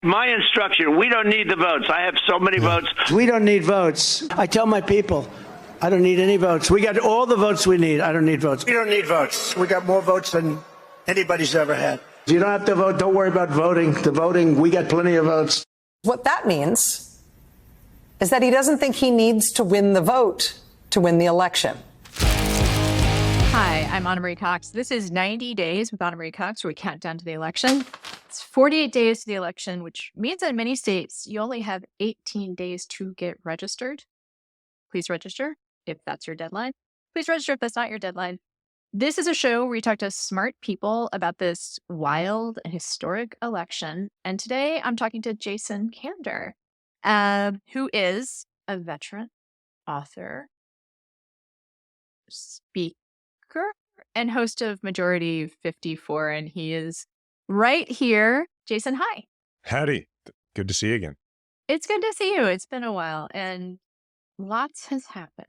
My instruction, we don't need the votes. I have so many votes. We don't need votes. I tell my people, I don't need any votes. We got all the votes we need. I don't need votes. We don't need votes. We got more votes than anybody's ever had. You don't have to vote. Don't worry about voting. The voting, we got plenty of votes. What that means is that he doesn't think he needs to win the vote to win the election. Hi, I'm Ana Marie Cox. This is 90 Days with Ana Marie Cox, where we count down to the election. It's 48 days to the election, which means in many states, you only have 18 days to get registered. Please register if that's your deadline. Please register if that's not your deadline. This is a show where we talk to smart people about this wild and historic election. And today I'm talking to Jason Kander, who is a veteran, author, speaker, and host of Majority 54. And he is right here. Jason, hi. Howdy. Good to see you again. It's good to see you. It's been a while and lots has happened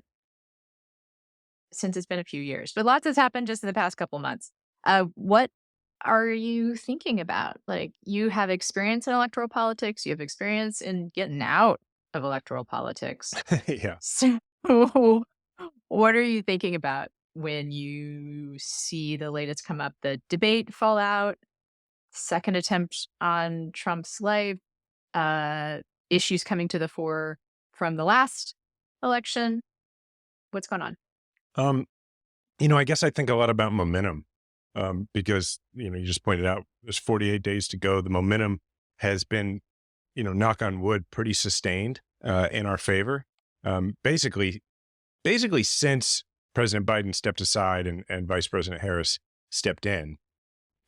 since it's been a few years, but lots has happened just in the past couple months. What are you thinking about? Like, you have experience in electoral politics. You have experience in getting out of electoral politics. Yeah. So what are you thinking about when you see the latest come up, the debate fallout, second attempt on Trump's life, issues coming to the fore from the last election? What's going on? I guess I think a lot about momentum, because, you just pointed out there's 48 days to go. The momentum has been, knock on wood, pretty sustained, in our favor. Basically since President Biden stepped aside and Vice President Harris stepped in.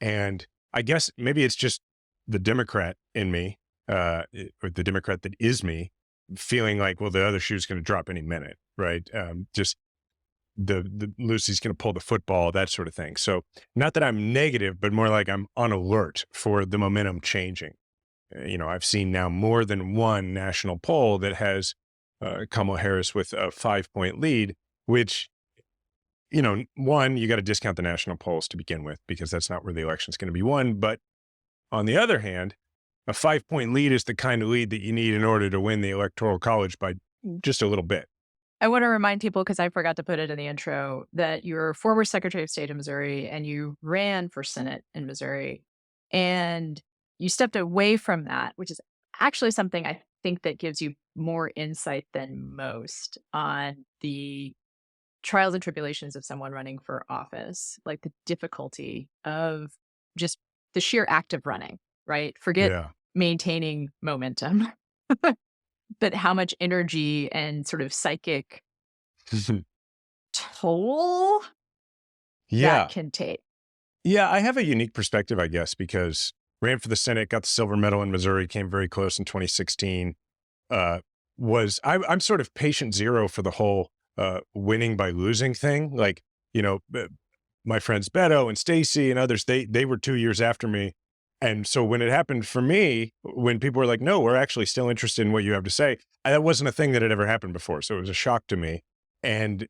And I guess maybe it's just the Democrat in me, or the Democrat that is me, feeling like, well, the other shoe's going to drop any minute, right? Just the Lucy's going to pull the football, that sort of thing. So not that I'm negative, but more like I'm on alert for the momentum changing. I've seen now more than one national poll that has Kamala Harris with a 5-point lead, which, one, you got to discount the national polls to begin with, because that's not where the election's going to be won. But on the other hand, a 5-point lead is the kind of lead that you need in order to win the Electoral College by just a little bit. I want to remind people, because I forgot to put it in the intro, that you're former Secretary of State of Missouri and you ran for Senate in Missouri. And you stepped away from that, which is actually something I think that gives you more insight than most on the trials and tribulations of someone running for office, like the difficulty of just the sheer act of running, right? Forget maintaining momentum. But how much energy and sort of psychic toll that can take. Yeah, I have a unique perspective, I guess, because ran for the Senate, got the silver medal in Missouri, came very close in 2016. I'm sort of patient zero for the whole winning by losing thing. Like, my friends Beto and Stacy and others, they were 2 years after me. And so when it happened for me, when people were like, no, we're actually still interested in what you have to say, that wasn't a thing that had ever happened before. So it was a shock to me. And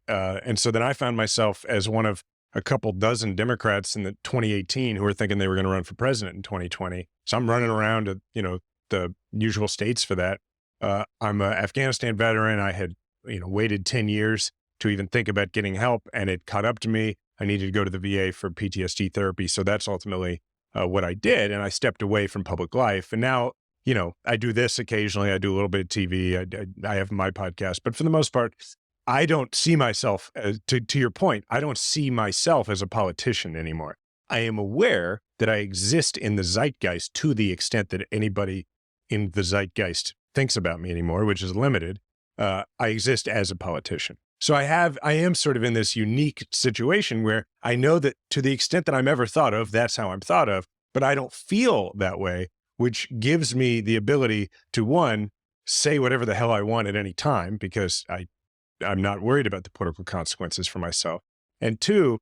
so then I found myself as one of a couple dozen Democrats in the 2018 who were thinking they were going to run for president in 2020. So I'm running around to, the usual states for that. I'm an Afghanistan veteran. I had, waited 10 years to even think about getting help, and it caught up to me. I needed to go to the VA for PTSD therapy. So that's ultimately what I did, and I stepped away from public life. And now, I do this occasionally. I do a little bit of TV. I have my podcast, but for the most part, I don't see myself to your point. I don't see myself as a politician anymore. I am aware that I exist in the zeitgeist to the extent that anybody in the zeitgeist thinks about me anymore, which is limited. I exist as a politician. So I am sort of in this unique situation where I know that to the extent that I'm ever thought of, that's how I'm thought of, but I don't feel that way, which gives me the ability to, one, say whatever the hell I want at any time, because I'm not worried about the political consequences for myself. And two,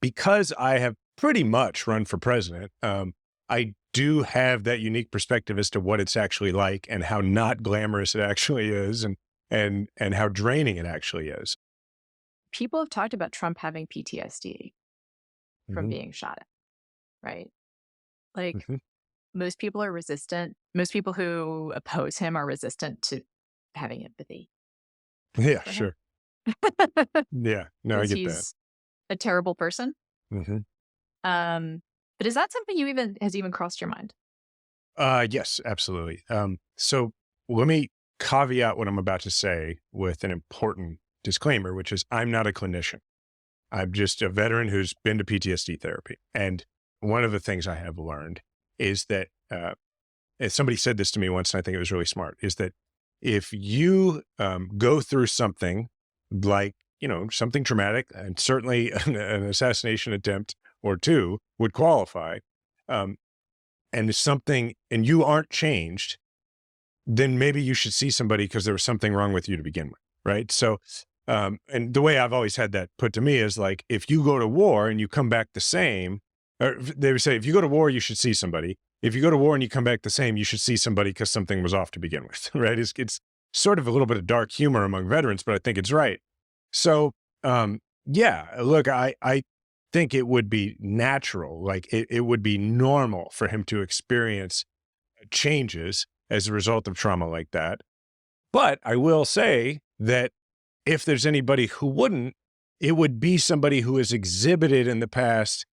because I have pretty much run for president, I do have that unique perspective as to what it's actually like and how not glamorous it actually is, and how draining it actually is. People have talked about Trump having PTSD from being shot at, right? Like, most people are resistant. Most people who oppose him are resistant to having empathy Yeah, for him sure. Yeah, no, I because get that. he's a terrible person. Hmm. But is that something has even crossed your mind? Yes, absolutely. So let me caveat what I'm about to say with an important disclaimer, which is I'm not a clinician. I'm just a veteran who's been to PTSD therapy. And one of the things I have learned is that, and somebody said this to me once, and I think it was really smart, is that if you go through something like, something traumatic, and certainly an assassination attempt or two would qualify, um, and you aren't changed, then maybe you should see somebody because there was something wrong with you to begin with, right? So, and the way I've always had that put to me is like, if you go to war and you come back the same, or they would say, if you go to war, you should see somebody. If you go to war and you come back the same, you should see somebody because something was off to begin with, right? It's sort of a little bit of dark humor among veterans, but I think it's right. So, yeah, look, I think it would be natural, like it would be normal for him to experience changes as a result of trauma like that. But I will say that if there's anybody who wouldn't, it would be somebody who has exhibited in the past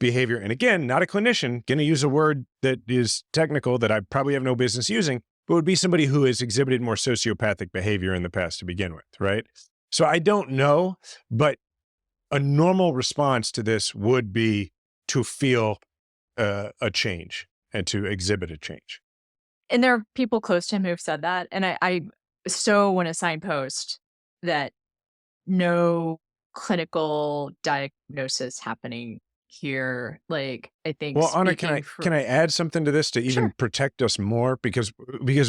behavior. And again, not a clinician, going to use a word that is technical that I probably have no business using, but would be somebody who has exhibited more sociopathic behavior in the past to begin with, right? So I don't know, but a normal response to this would be to feel a change and to exhibit a change. And there are people close to him who've said that. And I so want to signpost that no clinical diagnosis happening here. Like, I think Well, Anna, speaking can I add something to this to even Sure. protect us more? Because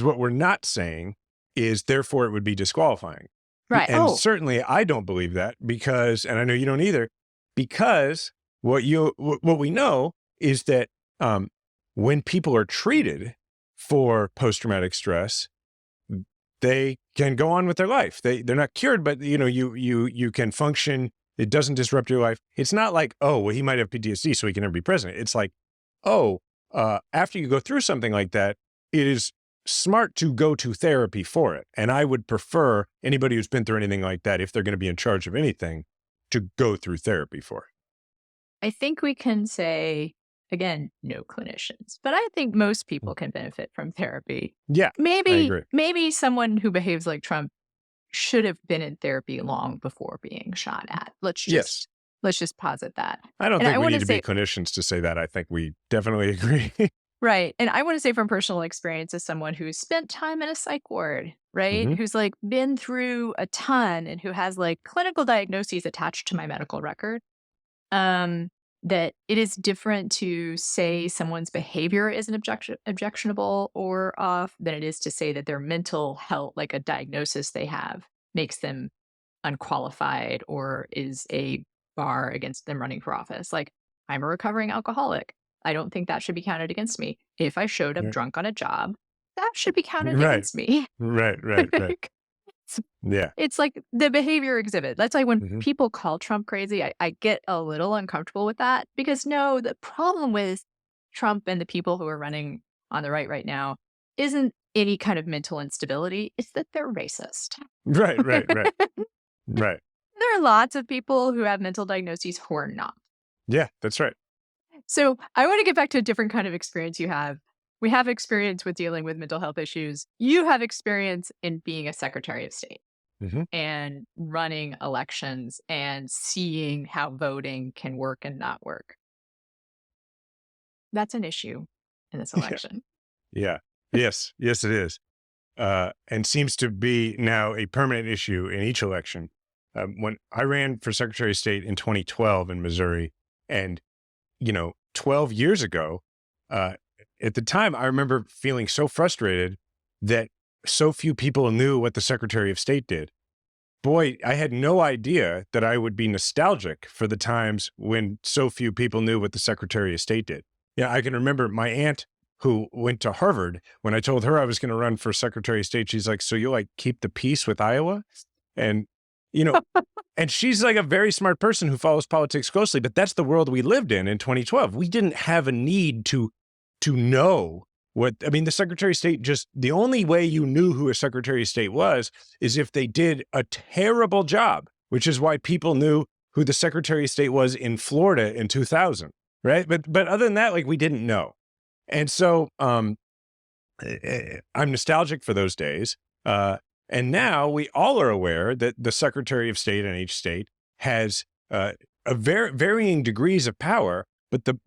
what we're not saying is therefore it would be disqualifying. Right. And certainly I don't believe that because, and I know you don't either, because what we know is that when people are treated for post-traumatic stress, they can go on with their life. They're not cured, but you can function. It doesn't disrupt your life. It's not like, oh, well, he might have PTSD, so he can never be president. It's like, oh, after you go through something like that, it is smart to go to therapy for it. And I would prefer anybody who's been through anything like that, if they're going to be in charge of anything, to go through therapy for it. I think we can say, again, no clinicians, but I think most people can benefit from therapy. Yeah, I agree. Maybe someone who behaves like Trump should have been in therapy long before being shot at. Let's Yes. just posit that. I don't And think I we wanna need to be clinicians to say that. I think we definitely agree. Right. And I want to say from personal experience as someone who's spent time in a psych ward, right? Mhm. Who's like been through a ton and who has like clinical diagnoses attached to my medical record. Um, that it is different to say someone's behavior is an objectionable or off than it is to say that their mental health, like a diagnosis they have, makes them unqualified or is a bar against them running for office. Like, I'm a recovering alcoholic. I don't think that should be counted against me. If I showed up Yeah. drunk on a job, that should be counted Right. against me. Right. Like, Yeah. it's like the behavior exhibit. That's like when Mhm. people call Trump crazy, I get a little uncomfortable with that because no, the problem with Trump and the people who are running on the right now isn't any kind of mental instability. It's that they're racist. Right. Right. There are lots of people who have mental diagnoses who are not. Yeah, that's right. So I want to get back to a different kind of experience you have. We have experience with dealing with mental health issues. You have experience in being a Secretary of State Mhm. and running elections and seeing how voting can work and not work. That's an issue in this Yeah. election. Yeah. Yes, it is. And seems to be now a permanent issue in each election. When I ran for Secretary of State in 2012 in Missouri, and 12 years ago, at the time, I remember feeling so frustrated that so few people knew what the Secretary of State did. Boy, I had no idea that I would be nostalgic for the times when so few people knew what the Secretary of State did. Yeah, I can remember my aunt who went to Harvard. When I told her I was going to run for Secretary of State, she's like, "So you'll like keep the peace with Iowa?" And, you know, and she's like a very smart person who follows politics closely, but that's the world we lived in 2012. We didn't have a need to to know what, I mean, the Secretary of State the only way you knew who a Secretary of State was is if they did a terrible job, which is why people knew who the Secretary of State was in Florida in 2000, right? But other than that, like, we didn't know. And so I'm nostalgic for those days. And now we all are aware that the Secretary of State in each state has varying degrees of power,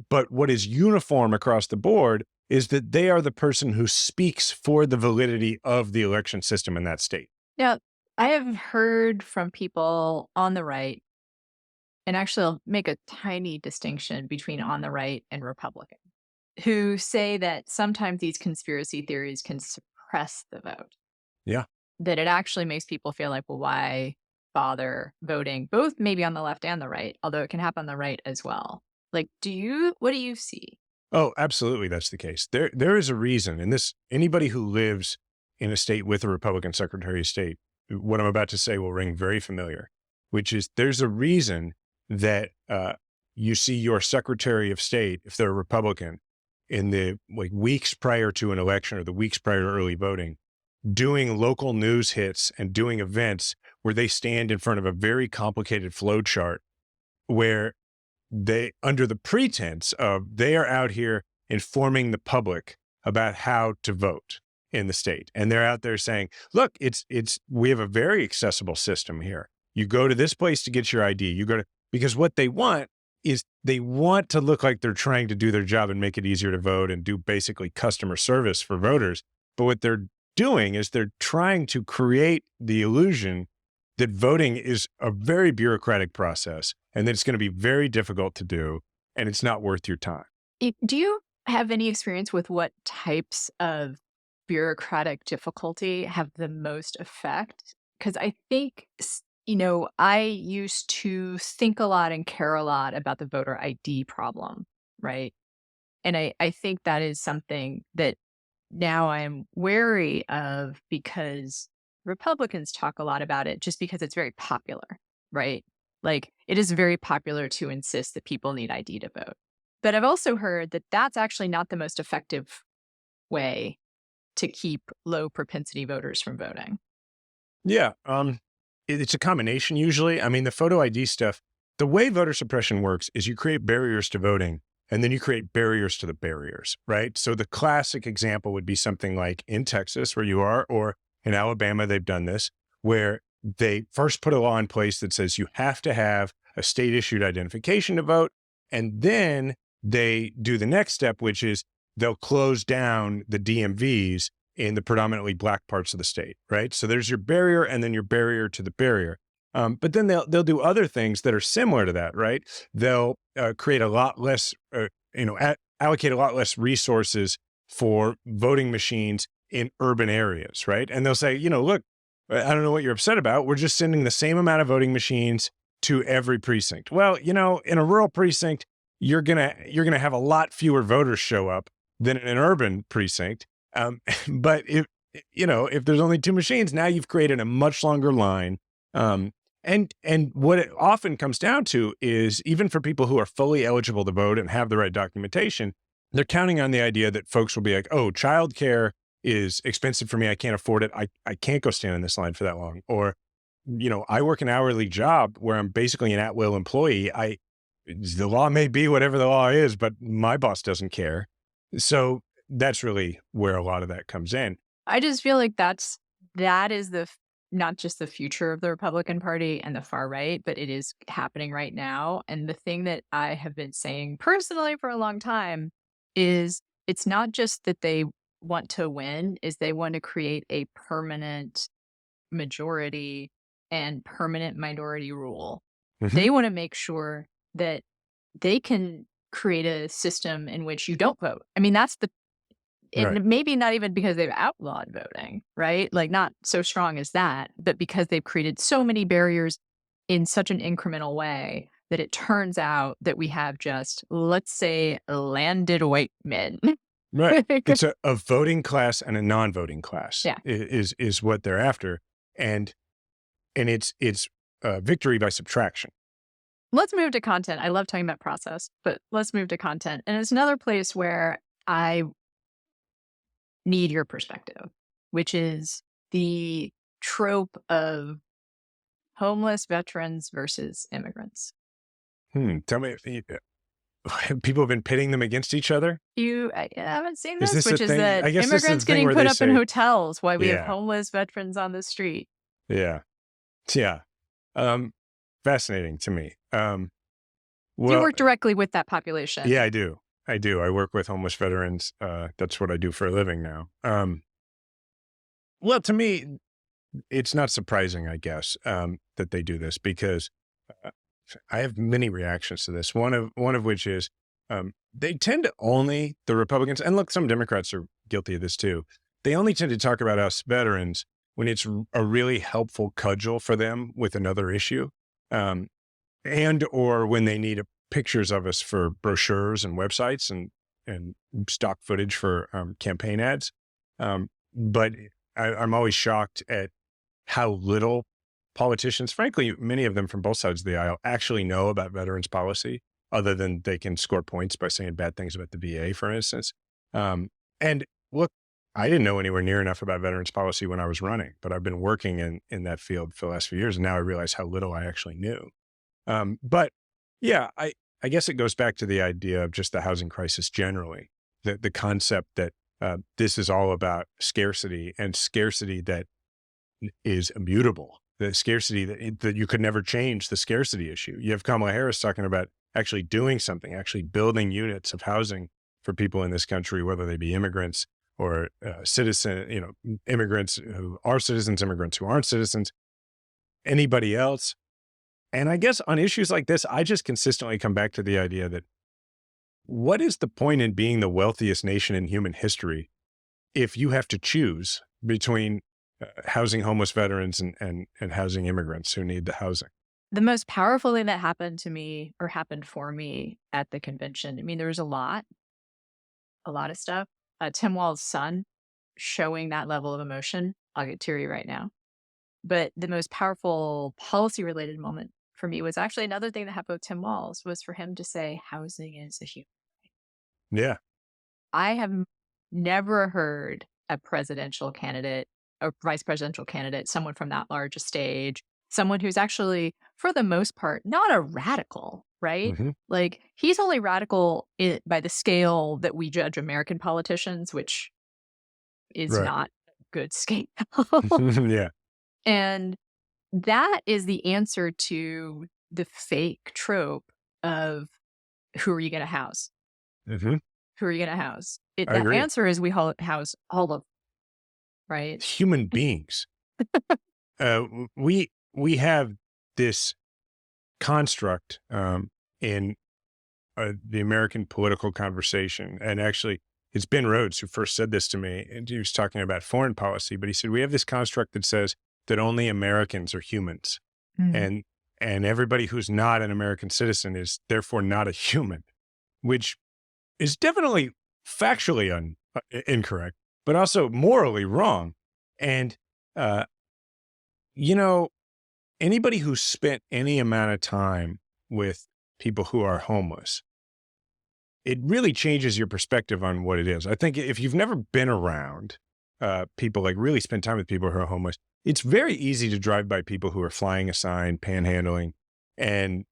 but what is uniform across the board is that they are the person who speaks for the validity of the election system in that state. Now, I have heard from people on the right, and actually I'll make a tiny distinction between on the right and Republican, who say that sometimes these conspiracy theories can suppress the vote. Yeah. That it actually makes people feel like, well, why bother voting, both maybe on the left and the right, although it can happen on the right as well. Like, what do you see? Oh, absolutely. That's the case. There is a reason, and anybody who lives in a state with a Republican Secretary of State, what I'm about to say will ring very familiar, which is there's a reason that you see your Secretary of State, if they're a Republican, in the weeks prior to an election or the weeks prior to early voting, doing local news hits and doing events where they stand in front of a very complicated flow chart where they, under the pretense of they are out here informing the public about how to vote in the state. And they're out there saying, look, we have a very accessible system here. You go to this place to get your ID. Because what they want is they want to look like they're trying to do their job and make it easier to vote and do basically customer service for voters. But what they're doing is they're trying to create the illusion that voting is a very bureaucratic process and that it's going to be very difficult to do and it's not worth your time. Do you have any experience with what types of bureaucratic difficulty have the most effect? Because I think, I used to think a lot and care a lot about the voter ID problem, right? And I think that is something that now I'm wary of because Republicans talk a lot about it just because it's very popular, right? Like, it is very popular to insist that people need ID to vote. But I've also heard that that's actually not the most effective way to keep low propensity voters from voting. Yeah. It's a combination usually. I mean, the photo ID stuff, the way voter suppression works is you create barriers to voting and then you create barriers to the barriers, right? So the classic example would be something like in Texas where you are, or in Alabama, they've done this, where they first put a law in place that says you have to have a state issued identification to vote. And then they do the next step, which is they'll close down the DMVs in the predominantly Black parts of the state, right? So there's your barrier and then your barrier to the barrier. But then they'll do other things that are similar to that, right? They'll create a lot less, allocate a lot less resources for voting machines in urban areas, right? And they'll say, look, I don't know what you're upset about. We're just sending the same amount of voting machines to every precinct. Well, in a rural precinct, you're gonna have a lot fewer voters show up than in an urban precinct. But if there's only two machines, now you've created a much longer line. And what it often comes down to is even for people who are fully eligible to vote and have the right documentation, they're counting on the idea that folks will be like, oh, childcare is expensive for me. I can't afford it. I can't go stand in this line for that long. Or, I work an hourly job where I'm basically an at-will employee. The law may be whatever the law is, but my boss doesn't care. So that's really where a lot of that comes in. I just feel like that is not just the future of the Republican Party and the far right, but it is happening right now. And the thing that I have been saying personally for a long time is it's not just that they want to win, is they want to create a permanent majority and permanent minority rule. Mm-hmm. They want to make sure that they can create a system in which you don't vote. I mean, that's right. Maybe not even because they've outlawed voting, right? Like, not so strong as that, but because they've created so many barriers in such an incremental way that it turns out that we have just, let's say, landed white men. Right. It's a voting class and a non-voting class. Yeah. is what they're after. And it's victory by subtraction. Let's move to content. I love talking about process, but let's move to content. And it's another place where I need your perspective, which is the trope of homeless veterans versus immigrants. Tell me, people have been pitting them against each other? I haven't seen Is this, this a which is thing? that I guess this is immigrants the thing getting where put they up in say, hotels while we have yeah, homeless veterans on the street. yeah, yeah. Fascinating to me. You Well, work directly with that population. yeah, I do. I do. I work with homeless veterans. That's what I do for a living now. Well, to me, it's not surprising, I guess, that they do this because uh, I have many reactions to this. One of which is they tend to only the Republicans, and look, some Democrats are guilty of this too. They only tend to talk about us veterans when it's a really helpful cudgel for them with another issue, and or when they need pictures of us for brochures and websites and stock footage for campaign ads. But I'm always shocked at how little politicians, frankly, many of them from both sides of the aisle, actually know about veterans policy, other than they can score points by saying bad things about the VA, for instance. And look, I didn't know anywhere near enough about veterans policy when I was running, but I've been working in that field for the last few years, and now I realize how little I actually knew. But yeah, I guess it goes back to the idea of just the housing crisis generally, the concept that this is all about scarcity, and scarcity that is immutable, the scarcity that you could never change, the scarcity issue. You have Kamala Harris talking about actually doing something, actually building units of housing for people in this country, whether they be immigrants or immigrants who are citizens, immigrants who aren't citizens, anybody else. And I guess on issues like this, I just consistently come back to the idea that what is the point in being the wealthiest nation in human history if you have to choose between housing homeless veterans and housing immigrants who need the housing? The most powerful thing that happened to me or happened for me at the convention, I mean, there was a lot of stuff. Tim Walz's son showing that level of emotion, I'll get teary right now. But the most powerful policy related moment for me was actually another thing that happened with Tim Walz, was for him to say housing is a human right. Yeah. I have never heard a presidential candidate or vice presidential candidate, someone from that large a stage, someone who's actually, for the most part, not a radical, right? Hmm. Like, he's only radical by the scale that we judge American politicians, which is Right. not a good scale. Yeah. And that is the answer to the fake trope of who are you going to house? Hmm. Who are you going to house? I The agree. answer is we house all of them, right? Human beings. We have this construct in the American political conversation, and actually, it's Ben Rhodes who first said this to me, and he was talking about foreign policy. But he said we have this construct that says that only Americans are humans, Mm. and everybody who's not an American citizen is therefore not a human, which is definitely factually incorrect, but also morally wrong. And uh, you know, anybody who's spent any amount of time with people who are homeless, it really changes your perspective on what it is. I think if you've never been around people, like really spend time with people who are homeless, it's very easy to drive by people who are flying a sign, panhandling, and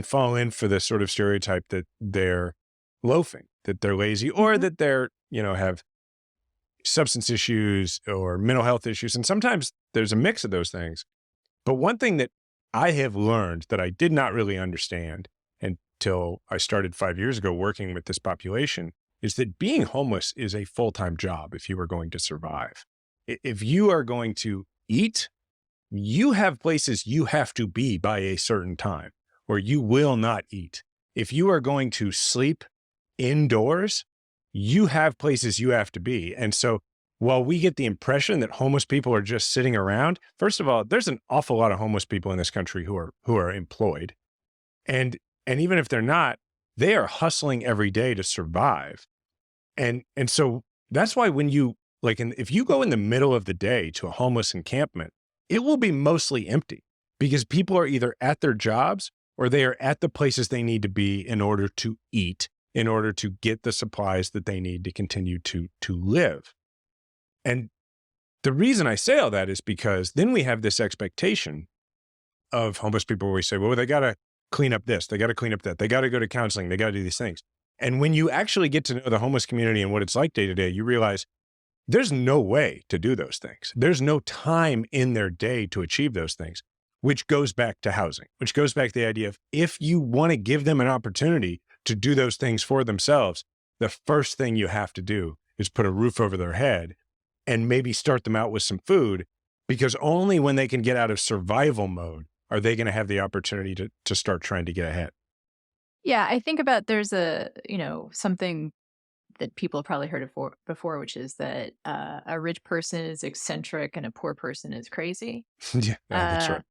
fall in for this sort of stereotype that they're loafing, that they're lazy, or that they're, have substance issues or mental health issues. And sometimes there's a mix of those things. But one thing that I have learned that I did not really understand until I started 5 years ago working with this population is that being homeless is a full-time job if you are going to survive. If you are going to eat, you have places you have to be by a certain time, or you will not eat. If you are going to sleep indoors, you have places you have to be. And so while we get the impression that homeless people are just sitting around, first of all, there's an awful lot of homeless people in this country who are employed. And even if they're not, they are hustling every day to survive. And so that's why when you if you go in the middle of the day to a homeless encampment, it will be mostly empty because people are either at their jobs or they are at the places they need to be in order to eat in order to get the supplies that they need to continue to live. And the reason I say all that is because then we have this expectation of homeless people where we say, well, they got to clean up this, they got to clean up that, they got to go to counseling, they got to do these things. And when you actually get to know the homeless community and what it's like day to day, you realize there's no way to do those things. There's no time in their day to achieve those things, which goes back to housing, which goes back to the idea of if you want to give them an opportunity to do those things for themselves, the first thing you have to do is put a roof over their head and maybe start them out with some food, because only when they can get out of survival mode are they going to have the opportunity to start trying to get ahead. Yeah, I think about there's something that people have probably heard of before, which is that a rich person is eccentric and a poor person is crazy. Yeah, that's right.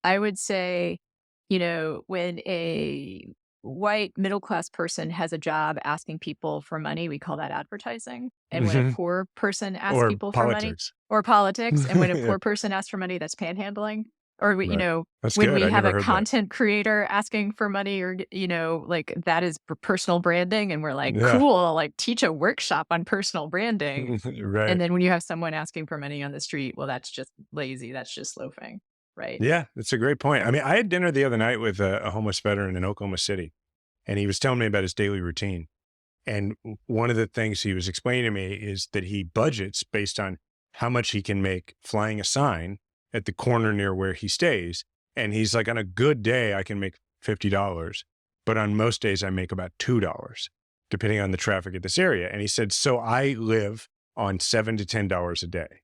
I would say, when a white middle-class person has a job asking people for money, we call that advertising. And when a poor person asks Or people for money, politics. or politics, and when a Yeah. poor person asks for money, that's panhandling. Or Right. That's when good. we I have never a heard that. content creator asking for money, or like that is personal branding, and we're like, Yeah. cool, like teach a workshop on personal branding. Right. And then when you have someone asking for money on the street, well, that's just lazy. That's just loafing, right? Yeah, that's a great point. I mean, I had dinner the other night with a homeless veteran in Oklahoma City, and he was telling me about his daily routine. And one of the things he was explaining to me is that he budgets based on how much he can make flying a sign at the corner near where he stays. And he's like, on a good day, I can make $50, but on most days I make about $2, depending on the traffic at this area. And he said, so I live on $7 to $10 a day.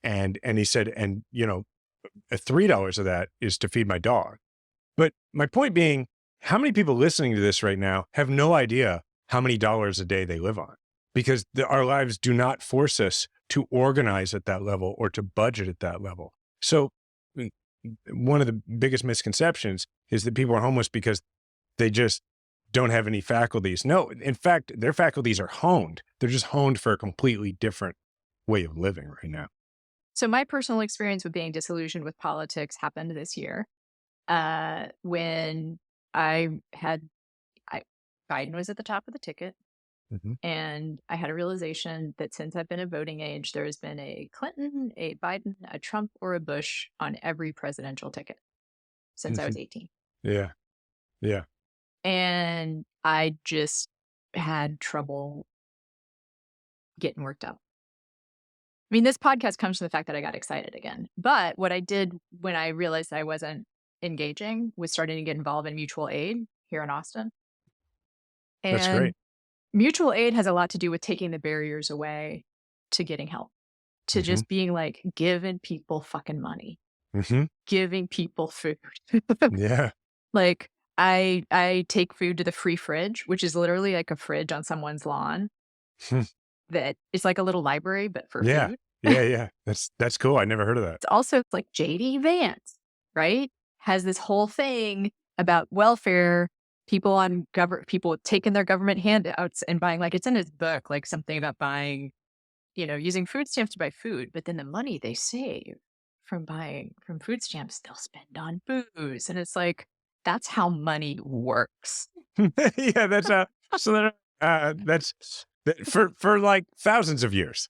And he said, and $3 of that is to feed my dog. But my point being, how many people listening to this right now have no idea how many dollars a day they live on? Because our lives do not force us to organize at that level or to budget at that level. So one of the biggest misconceptions is that people are homeless because they just don't have any faculties. No, in fact, their faculties are honed. They're just honed for a completely different way of living right now. So my personal experience with being disillusioned with politics happened this year when Biden was at the top of the ticket. Mm-hmm. And I had a realization that since I've been of voting age, there has been a Clinton, a Biden, a Trump, or a Bush on every presidential ticket since I was 18. Yeah. Yeah. And I just had trouble getting worked up. I mean, this podcast comes from the fact that I got excited again. But what I did when I realized I wasn't engaging was starting to get involved in mutual aid here in Austin. And That's great. mutual aid has a lot to do with taking the barriers away to getting help, to just being like giving people fucking money, giving people food. Yeah. Like I take food to the free fridge, which is literally like a fridge on someone's lawn that is like a little library, but for food. Yeah. That's cool. I never heard of that. It's also like JD Vance, right? Has this whole thing about welfare, people taking their government handouts and buying, like it's in his book, like something about buying, using food stamps to buy food, but then the money they save from food stamps, they'll spend on booze. And it's like, that's how money works. Yeah, that's for like thousands of years.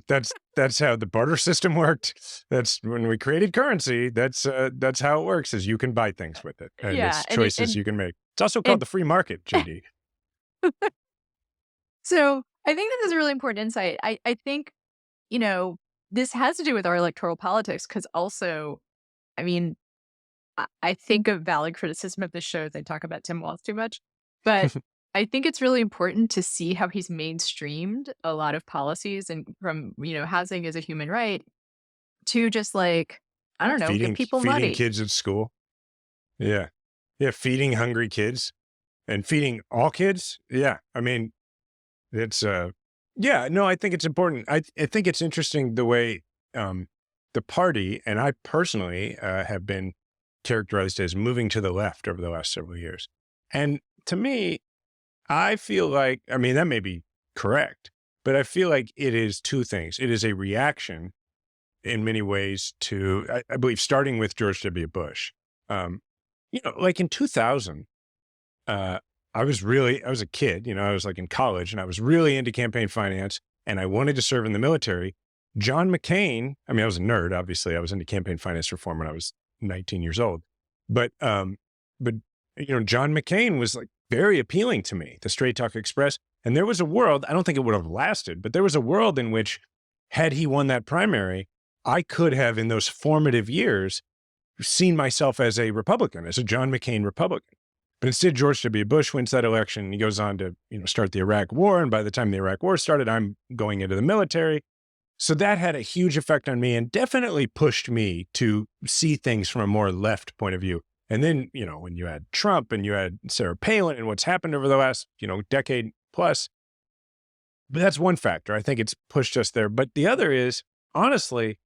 That's how the barter system worked. That's when we created currency. That's how it works. Is you can buy things with it, and it's choices you can make. It's also called the free market, JD. So I think this is a really important insight. I think, this has to do with our electoral politics, because also, I mean, I think a valid criticism of this show is I talk about Tim Walz too much, but I think it's really important to see how he's mainstreamed a lot of policies, and from, housing as a human right to just like, I don't know, give people money. Feeding kids at school. Yeah. Yeah. Feeding hungry kids and feeding all kids. Yeah. I mean, it's, I think it's important. I think it's interesting the way, the party, and I personally, have been characterized as moving to the left over the last several years. And to me, I feel like, I mean, that may be correct, but I feel like it is two things. It is a reaction in many ways to, I believe, starting with George W. Bush. Like in 2000, I I was a kid, I was like in college, and I was really into campaign finance, and I wanted to serve in the military. John McCain, I mean, I was a nerd, obviously. I was into campaign finance reform when I was 19 years old. But John McCain was like very appealing to me, the Straight Talk Express. And there was a world, I don't think it would have lasted, but there was a world in which, had he won that primary, I could have, in those formative years, seen myself as a Republican, as a John McCain Republican. But instead, George W. Bush wins that election. He goes on to, start the Iraq War. And by the time the Iraq War started, I'm going into the military. So that had a huge effect on me and definitely pushed me to see things from a more left point of view. And then, when you had Trump and you had Sarah Palin and what's happened over the last, decade plus, but that's one factor. I think it's pushed us there. But the other is, honestly,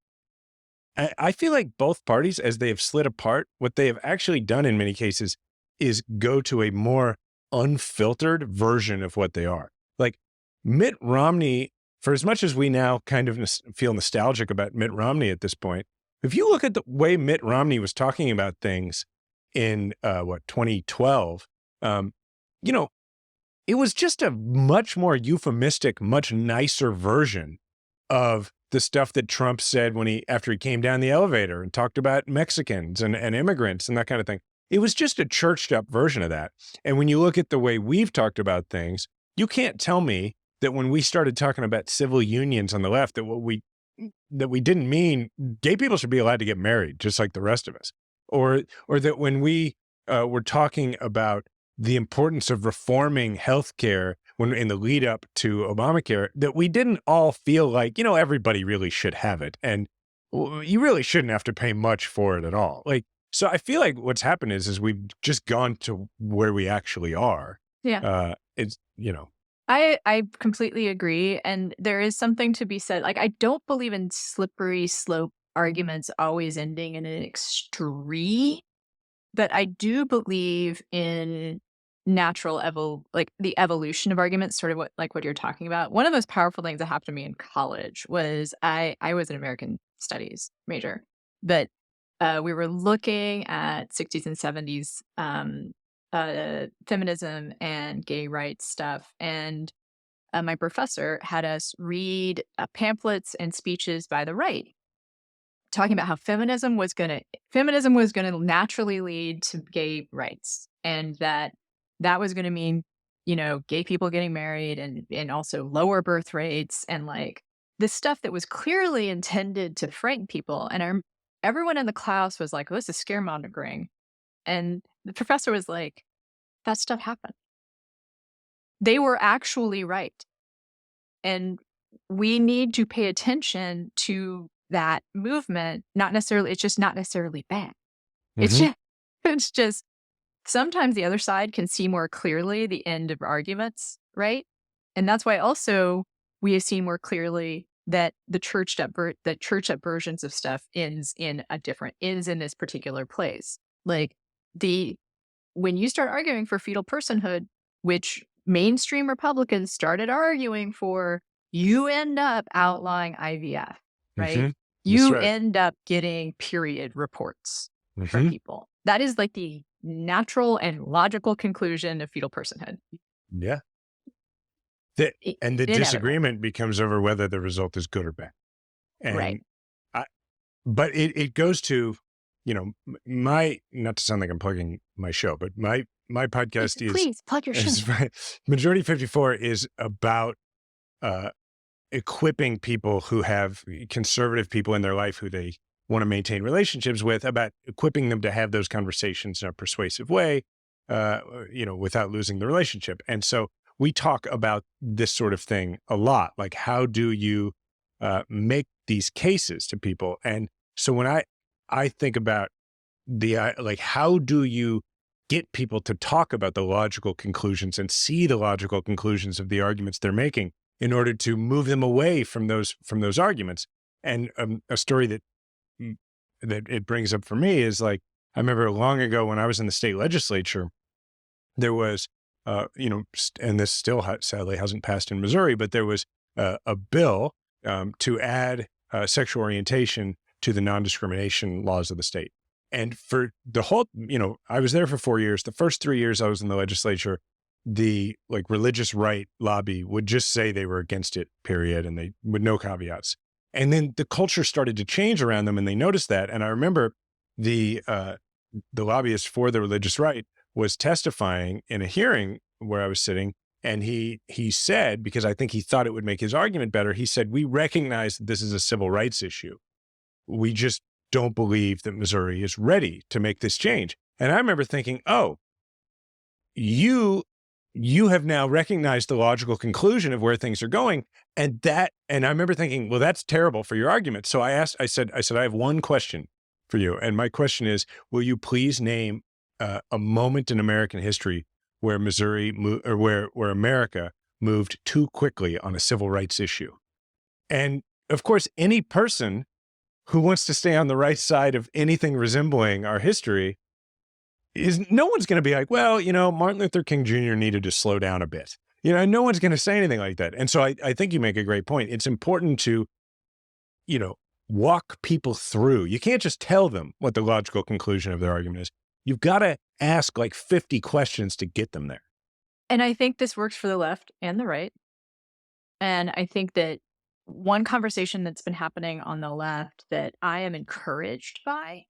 I feel like both parties, as they have slid apart, what they have actually done in many cases is go to a more unfiltered version of what they are. Like Mitt Romney, for as much as we now kind of feel nostalgic about Mitt Romney at this point, if you look at the way Mitt Romney was talking about things in 2012, it was just a much more euphemistic, much nicer version of the stuff that Trump said after he came down the elevator and talked about Mexicans and immigrants and that kind of thing. It was just a churched up version of that. And when you look at the way we've talked about things, you can't tell me that when we started talking about civil unions on the left, that we didn't mean gay people should be allowed to get married just like the rest of us, or that when we were talking about the importance of reforming healthcare when in the lead up to Obamacare, that we didn't all feel like everybody really should have it, and you really shouldn't have to pay much for it at all. So I feel like what's happened is we've just gone to where we actually are. Yeah. I completely agree. And there is something to be said. Like, I don't believe in slippery slope arguments always ending in an extreme, but I do believe in the evolution of arguments, sort of what you're talking about. One of the most powerful things that happened to me in college was I was an American studies major, but we were looking at 60s and 70s feminism and gay rights stuff. And my professor had us read pamphlets and speeches by the right, talking about how feminism was going to naturally lead to gay rights, and that was going to mean, gay people getting married and also lower birth rates and like this stuff that was clearly intended to frighten people. And everyone in the class was like, well, this is scaremongering. And the professor was like, that stuff happened. They were actually right. And we need to pay attention to that movement. It's just not necessarily bad. Mm-hmm. It's just sometimes the other side can see more clearly the end of arguments, right? And that's why also we have seen more clearly that the church up versions of stuff ends in this particular place. Like when you start arguing for fetal personhood, which mainstream Republicans started arguing for, you end up outlawing IVF, right? Mm-hmm. You right. end up getting period reports Mm-hmm. for people. That is like the natural and logical conclusion of fetal personhood. Yeah. The disagreement becomes over whether the result is good or bad. And right. But it goes to, not to sound like I'm plugging my show, but my podcast Please plug your show. Right. Majority 54 is about equipping people who have conservative people in their life who they want to maintain relationships with, about equipping them to have those conversations in a persuasive way, without losing the relationship. And so we talk about this sort of thing a lot. Like, how do you make these cases to people? And so when I think about how do you get people to talk about the logical conclusions and see the logical conclusions of the arguments they're making in order to move them away from those arguments? And a story that it brings up for me is, like, I remember long ago when I was in the state legislature, there was, and this still sadly hasn't passed in Missouri, but there was a bill to add sexual orientation to the non-discrimination laws of the state. And for the whole, I was there for 4 years. The first 3 years I was in the legislature, the like religious right lobby would just say they were against it, period, and they with no caveats. And then the culture started to change around them, and they noticed that. And I remember the lobbyist for the religious right was testifying in a hearing where I was sitting, and he said, because I think he thought it would make his argument better, he said, we recognize that this is a civil rights issue. We just don't believe that Missouri is ready to make this change. And I remember thinking, oh, you have now recognized the logical conclusion of where things are going. And I remember thinking, well, that's terrible for your argument. So I said, I have one question for you. And my question is, will you please name a moment in American history where where America moved too quickly on a civil rights issue? And of course, any person who wants to stay on the right side of anything resembling our history no one's going to be like, well, Martin Luther King Jr. needed to slow down a bit. No one's going to say anything like that. And so I think you make a great point. It's important to, walk people through. You can't just tell them what the logical conclusion of their argument is. You've got to ask like 50 questions to get them there. And I think this works for the left and the right. And I think that one conversation that's been happening on the left that I am encouraged by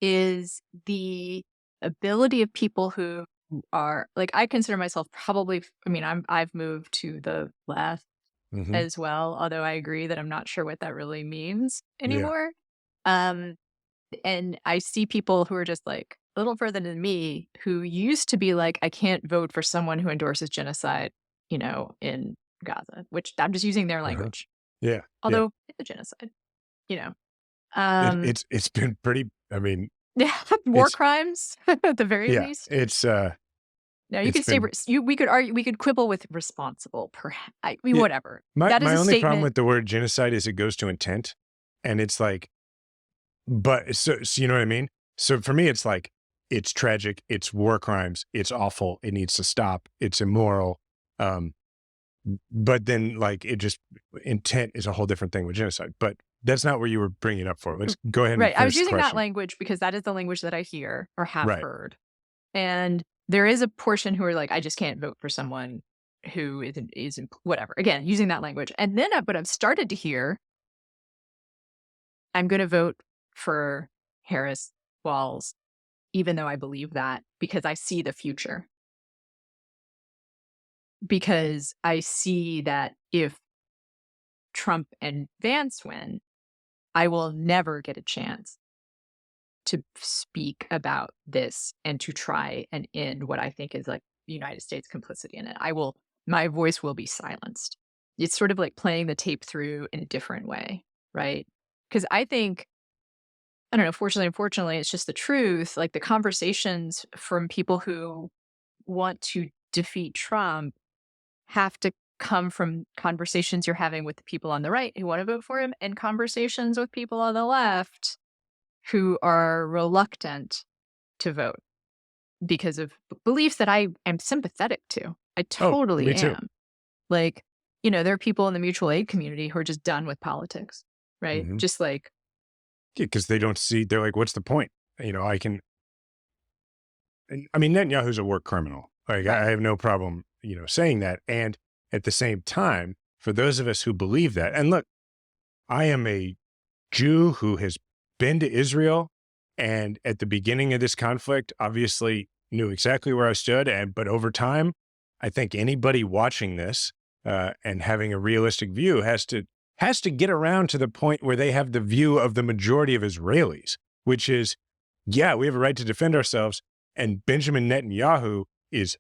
is the ability of people who are like, I consider myself I've moved to the left as well, although I agree that I'm not sure what that really means anymore. Yeah. And I see people who are just like a little further than me who used to be like, I can't vote for someone who endorses genocide, in Gaza, which I'm just using their language. Yeah. Although it's a genocide, it's been pretty, yeah, war crimes at the very least. It's now you could say we could argue, we could quibble with responsible, perhaps. Whatever. That is my a only statement. problem with the word genocide is it goes to intent, and it's like, but so you know what I mean. So for me, it's like it's tragic, it's war crimes, it's awful, it needs to stop, it's immoral. But then like intent is a whole different thing with genocide. But that's not where you were bringing it up for. Let's go ahead. Right. I was using that language because that is the language that I hear or have heard. And there is a portion who are like, I just can't vote for someone who isn't whatever. Again, using that language. And then but I've started to hear, I'm going to vote for Harris Walz, even though I believe that, because I see the future. Because I see that if Trump and Vance win, I will never get a chance to speak about this and to try and end what I think is like the United States complicity in it. My voice will be silenced. It's sort of like playing the tape through in a different way, right? Because I think, I don't know, fortunately, unfortunately, it's just the truth. Like the conversations from people who want to defeat Trump have to come from conversations you're having with the people on the right who want to vote for him and conversations with people on the left who are reluctant to vote because of beliefs that I am sympathetic to. I totally me too. am. Like, there are people in the mutual aid community who are just done with politics, right? Mm-hmm. Just like. Yeah, because they're like, what's the point? Netanyahu's a war criminal. Like, I have no problem, saying that. And at the same time, for those of us who believe that, and look, I am a Jew who has been to Israel, and at the beginning of this conflict, obviously knew exactly where I stood. But over time, I think anybody watching this and having a realistic view has to get around to the point where they have the view of the majority of Israelis, which is, yeah, we have a right to defend ourselves, and Benjamin Netanyahu is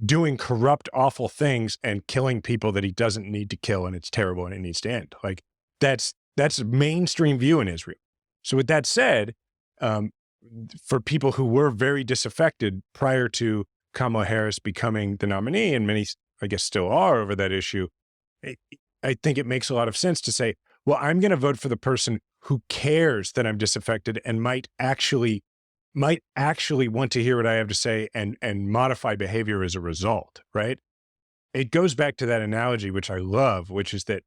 doing corrupt, awful things and killing people that he doesn't need to kill, and it's terrible and it needs to end. Like that's a mainstream view in Israel. So with that said, for people who were very disaffected prior to Kamala Harris becoming the nominee, and many, I guess, still are over that issue, I think it makes a lot of sense to say, well, I'm going to vote for the person who cares that I'm disaffected and might actually want to hear what I have to say and modify behavior as a result, right? It goes back to that analogy, which I love, which is that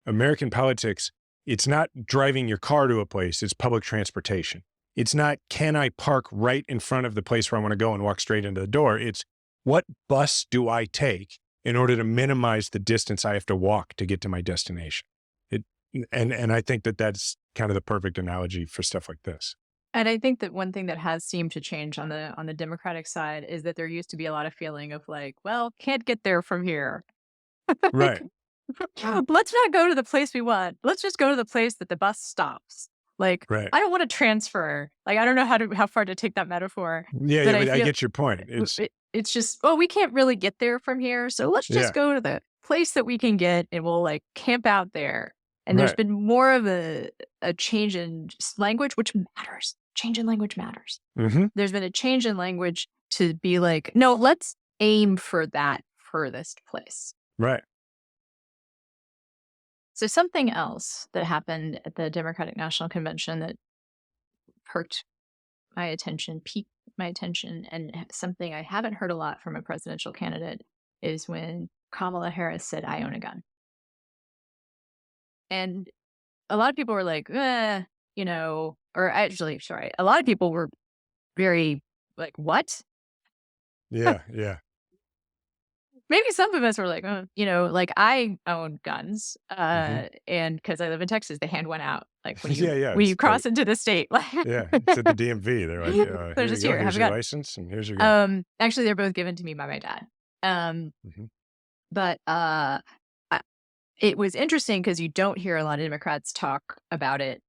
American politics, it's not driving your car to a place, it's public transportation. It's not, can I park right in front of the place where I want to go and walk straight into the door? It's, what bus do I take in order to minimize the distance I have to walk to get to my destination? And I think that that's kind of the perfect analogy for stuff like this. And I think that one thing that has seemed to change on the Democratic side is that there used to be a lot of feeling of like, well, can't get there from here. Right. Let's not go to the place we want. Let's just go to the place that the bus stops. Like, Right. I don't want to transfer. Like, I don't know how far to take that metaphor. Yeah, but but I get your point. It's just, well, we can't really get there from here. So let's just go to the place that we can get and we'll like camp out there. And there's been more of a change in language, which matters. Change in language matters. Mm-hmm. There's been a change in language to be like, no, let's aim for that furthest place. Right. So something else that happened at the Democratic National Convention that piqued my attention, and something I haven't heard a lot from a presidential candidate is when Kamala Harris said, I own a gun. And a lot of people were like, you know, or actually, sorry, a lot of people were very like, what? Yeah, yeah. Maybe some of us were like, you know, like I own guns, Mhm. and because I live in Texas, the hand went out. Like when Yeah, you it's cross into the state, like yeah, it's at the DMV. They're like, they're here you just go. here, Here's have a your gun. license, and here's your gun. Actually, they're both given to me by my dad. Mhm. But it was interesting because you don't hear a lot of Democrats talk about it.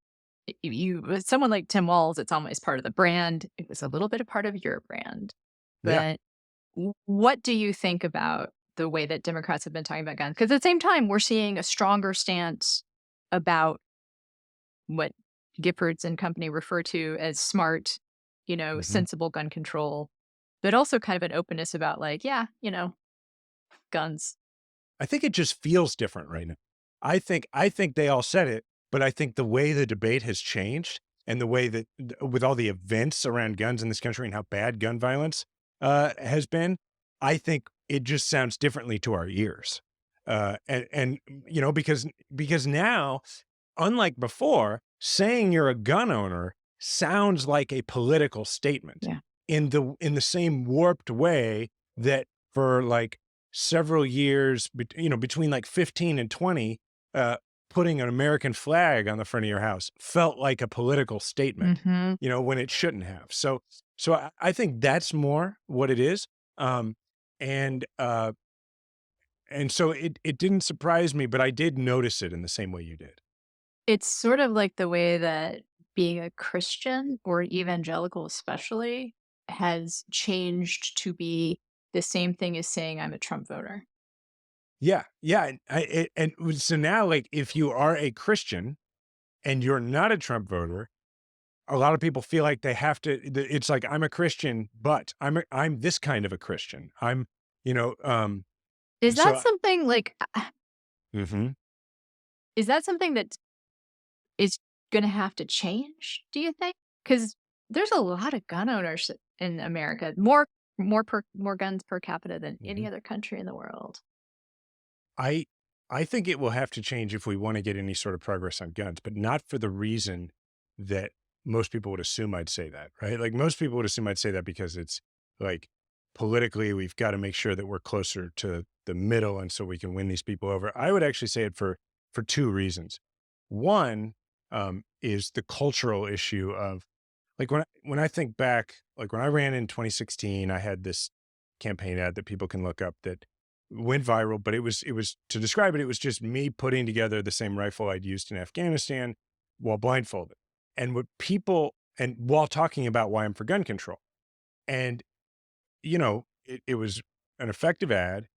With someone like Tim Walz, it's almost part of the brand. It was a little bit a part of your brand. Yeah. But what do you think about the way that Democrats have been talking about guns? Because at the same time, we're seeing a stronger stance about what Giffords and company refer to as smart, you know, Mhm. sensible gun control, but also kind of an openness about like, yeah, you know, guns. I think it just feels different right now. I think they all said it, but I think the way the debate has changed and the way that with all the events around guns in this country and how bad gun violence has been, I think it just sounds differently to our ears. And you know, because now, unlike before, saying you're a gun owner sounds like a political statement Yeah. in the same warped way that for like several years, you know, between like 15 and 20, putting an American flag on the front of your house felt like a political statement, Mm-hmm. you know, when it shouldn't have. So I think that's more what it is. Um, and so it didn't surprise me, but I did notice it in the same way you did. It's sort of like the way that being a Christian or evangelical especially has changed to be the same thing as saying I'm a Trump voter. Yeah, yeah, and so now, like, if you are a Christian and you're not a Trump voter, a lot of people feel like they have to. It's like, I'm a Christian, but I'm this kind of a Christian. I'm, you know, Is that so. something like, Mhm. is that something that is going to have to change, do you think? Because there's a lot of gun owners in America, more guns per capita than any Mhm. other country in the world. I I think it will have to change if we want to get any sort of progress on guns, but not for the reason that most people would assume I'd say that, right? Like, most people would assume I'd say that because it's like, politically, we've got to make sure that we're closer to the middle and so we can win these people over. I would actually say it for two reasons. One, is the cultural issue of, like, when I think back, like when I ran in 2016, I had this campaign ad that people can look up that went viral, but it was to describe it, it was just me putting together the same rifle I'd used in Afghanistan while blindfolded. And what people, and while talking about why I'm for gun control. And, you know, it was an effective ad,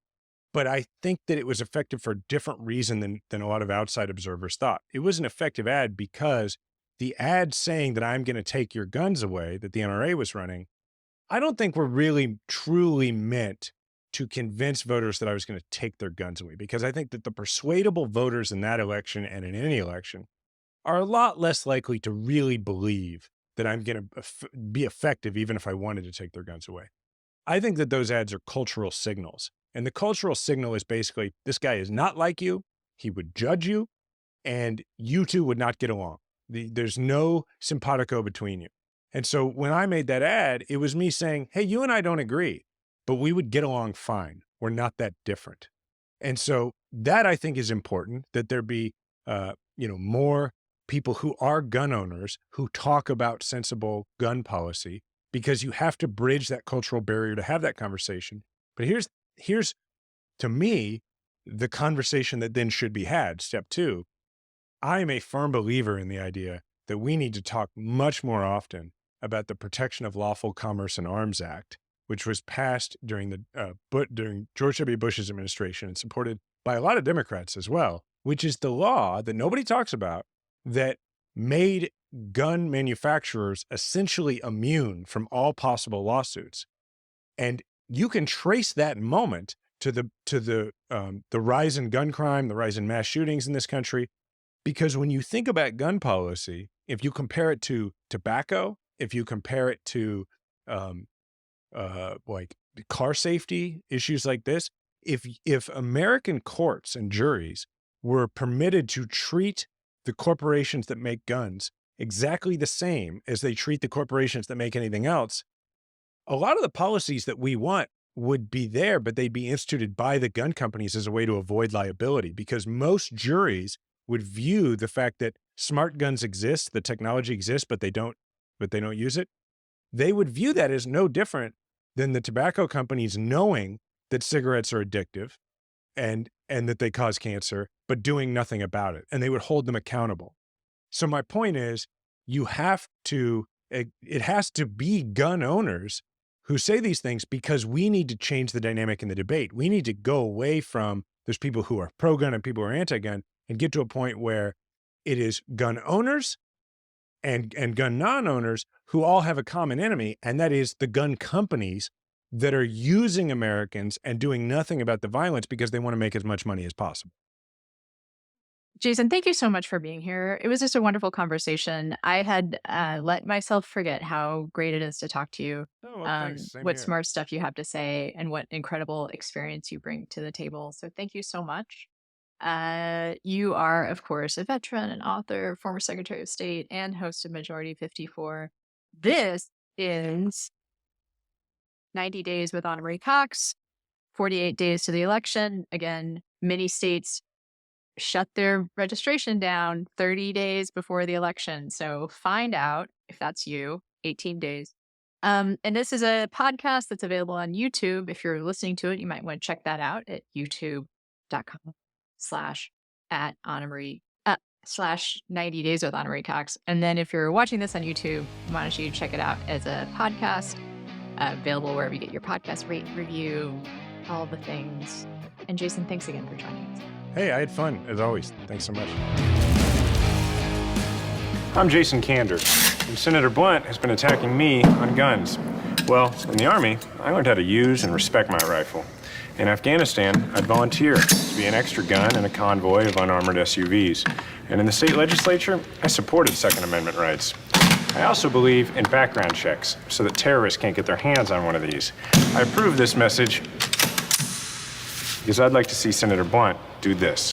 but I think that it was effective for a different reason than a lot of outside observers thought. It was an effective ad because the ad saying that I'm going to take your guns away, that the NRA was running, I don't think were really truly meant to convince voters that I was going to take their guns away, because I think that the persuadable voters in that election and in any election are a lot less likely to really believe that I'm going to be effective even if I wanted to take their guns away. I think that those ads are cultural signals. And the cultural signal is basically, this guy is not like you, he would judge you, and you two would not get along. There's no simpatico between you. And so when I made that ad, it was me saying, hey, you and I don't agree, but we would get along fine. We're not that different. And so that I think is important, that there be, more people who are gun owners who talk about sensible gun policy, because you have to bridge that cultural barrier to have that conversation. But here's to me, the conversation that then should be had. Step 2, I am a firm believer in the idea that we need to talk much more often about the Protection of Lawful Commerce in Arms Act, which was passed during George W. Bush's administration and supported by a lot of Democrats as well, which is the law that nobody talks about that made gun manufacturers essentially immune from all possible lawsuits. And you can trace that moment to the rise in gun crime, the rise in mass shootings in this country, because when you think about gun policy, if you compare it to tobacco, if you compare it to like car safety issues like this, if American courts and juries were permitted to treat the corporations that make guns exactly the same as they treat the corporations that make anything else, a lot of the policies that we want would be there, but they'd be instituted by the gun companies as a way to avoid liability, because most juries would view the fact that smart guns exist, the technology exists, but they don't use it. They would view that as no different than the tobacco companies knowing that cigarettes are addictive and that they cause cancer, but doing nothing about it. And they would hold them accountable. So my point is, it has to be gun owners who say these things, because we need to change the dynamic in the debate. We need to go away from there's people who are pro-gun and people who are anti-gun, and get to a point where it is gun owners and gun non-owners who all have a common enemy, and that is the gun companies that are using Americans and doing nothing about the violence because they want to make as much money as possible. Jason, thank you so much for being here. It was just a wonderful conversation. I had let myself forget how great it is to talk to you, Oh, well, thanks. Same what here. smart stuff you have to say, and what incredible experience you bring to the table. So thank you so much. You are, of course, a veteran, an author, former Secretary of State, and host of Majority 54. This is 90 Days with Ana Marie Cox, 48 days to the election. Again, many states shut their registration down 30 days before the election. So find out if that's you, 18 days. And this is a podcast that's available on YouTube. If you're listening to it, you might want to check that out at youtube.com/@Ana Marie/90 Days with Ana Marie Cox. And then if you're watching this on YouTube, why don't you check it out as a podcast, available wherever you get your podcast, rate, review, all the things. And Jason, thanks again for joining us. Hey, I had fun, as always. Thanks so much. I'm Jason Kander, and Senator Blunt has been attacking me on guns. Well, in the Army, I learned how to use and respect my rifle. In Afghanistan, I'd volunteer to be an extra gun in a convoy of unarmored SUVs. And in the state legislature, I supported Second Amendment rights. I also believe in background checks so that terrorists can't get their hands on one of these. I approve this message because I'd like to see Senator Blunt do this.